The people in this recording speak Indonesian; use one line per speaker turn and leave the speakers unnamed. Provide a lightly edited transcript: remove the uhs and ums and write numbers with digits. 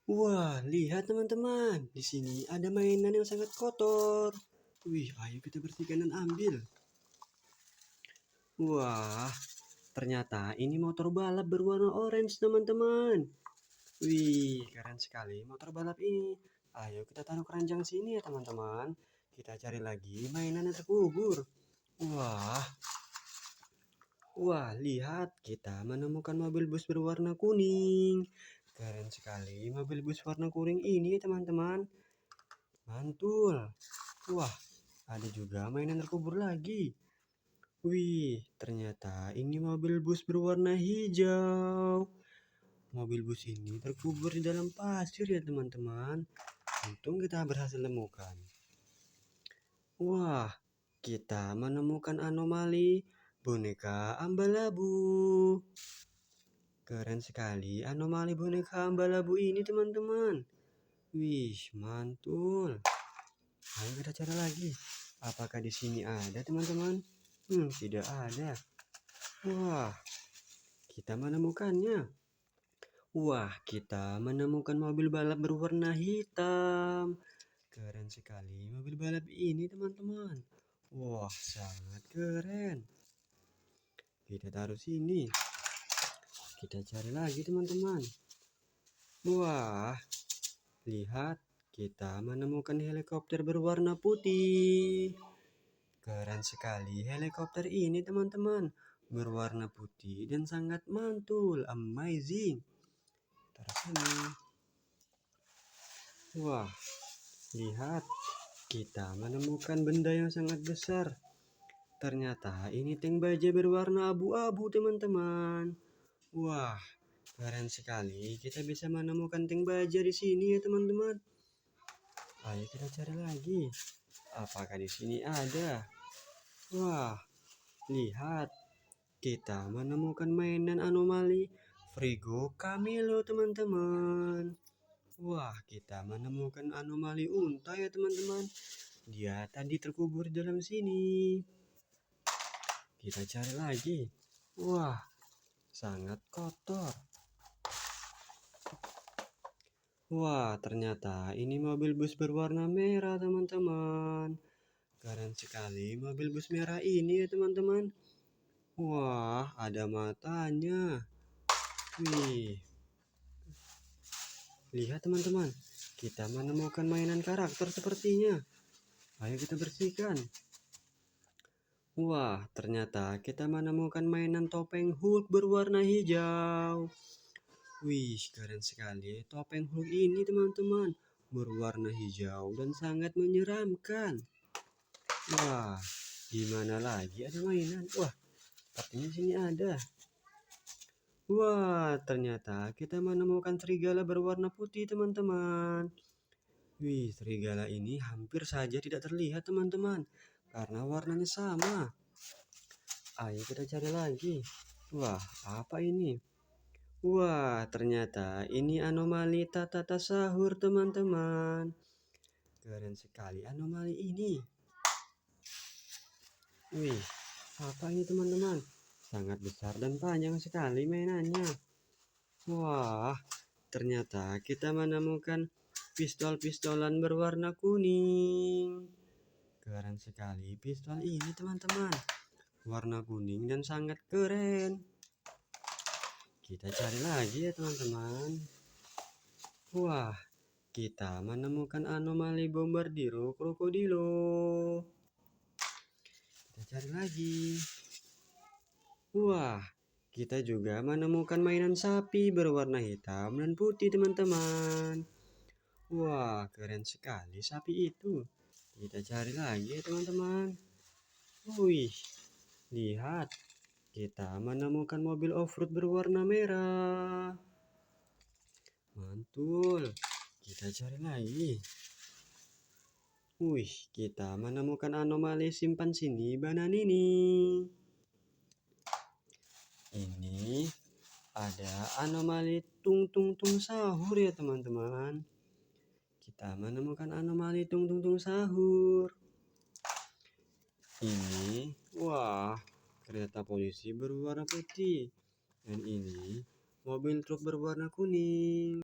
Wah, lihat teman-teman. Di sini ada mainan yang sangat kotor. Wih, ayo kita bersihkan dan ambil. Wah, ternyata ini motor balap berwarna orange, teman-teman. Wih, keren sekali motor balap ini. Ayo kita taruh keranjang sini ya, teman-teman. Kita cari lagi mainan yang terkubur. Wah, lihat kita menemukan mobil bus berwarna kuning. Keren sekali mobil bus warna kuning ini, teman-teman. Mantul. Wah, ada juga mainan terkubur lagi. Wih, ternyata ini mobil bus berwarna hijau. Mobil bus ini terkubur di dalam pasir ya, teman-teman. Untung kita berhasil temukan. Wah, kita menemukan anomali boneka Ambalabu. Keren sekali anomali boneka Ambalabu ini, teman-teman. Wih, mantul. Ayo kita cari lagi. Apakah di sini ada, teman-teman? Tidak ada. Wah, kita menemukannya. Wah, kita menemukan mobil balap berwarna hitam. Keren sekali mobil balap ini, teman-teman. Wah, sangat keren. Kita taruh sini. Kita cari lagi, teman-teman. Wah, lihat. Kita menemukan helikopter berwarna putih. Keren sekali helikopter ini, teman-teman. Berwarna putih dan sangat mantul. Amazing. Taruh sini. Wah, lihat. Kita menemukan benda yang sangat besar. Ternyata ini tank baja berwarna abu-abu, teman-teman. Wah, keren sekali. Kita bisa menemukan tank baja di sini ya, teman-teman. Ayo kita cari lagi. Apakah di sini ada? Wah, lihat. Kita menemukan mainan anomali Frigo Camilo, teman-teman. Wah, kita menemukan anomali unta ya, teman-teman. Dia tadi terkubur di dalam sini. Kita cari lagi. Wah, sangat kotor. Wah, ternyata ini mobil bus berwarna merah, teman-teman. Keren sekali mobil bus merah ini ya, teman-teman. Wah, ada matanya. Wih, lihat, teman-teman. Kita menemukan mainan karakter sepertinya. Ayo kita bersihkan. Wah, ternyata kita menemukan mainan topeng Hulk berwarna hijau. Wih, keren sekali topeng Hulk ini, teman-teman. Berwarna hijau dan sangat menyeramkan. Wah, gimana lagi ada mainan? Wah, sepertinya sini ada. Wah, ternyata kita menemukan serigala berwarna putih, teman-teman. Wih, serigala ini hampir saja tidak terlihat, teman-teman. Karena warnanya sama. Ayo kita cari lagi. Wah, apa ini? Wah, ternyata ini anomali tata sahur, teman-teman. Keren sekali anomali ini. Wih, apa ini, teman-teman? Sangat besar dan panjang sekali mainannya. Wah, ternyata kita menemukan pistol-pistolan berwarna kuning. Keren sekali pistol ini, teman-teman. Warna kuning dan sangat keren. Kita cari lagi ya, teman-teman. Wah, kita menemukan anomali bombardiro krokodilo. Kita cari lagi. Wah, kita juga menemukan mainan sapi berwarna hitam dan putih, teman-teman. Wah, keren sekali sapi itu. Kita cari lagi ya, teman-teman. Wih, lihat. Kita menemukan mobil off-road berwarna merah. Mantul. Kita cari lagi. Wih, kita menemukan anomali simpan sini bananini. Ini ada anomali tung tung tung sahur ya, teman-teman. Kita menemukan anomali tung tung tung sahur. Ini, wah, kereta polisi berwarna putih. Dan ini mobil truk berwarna kuning.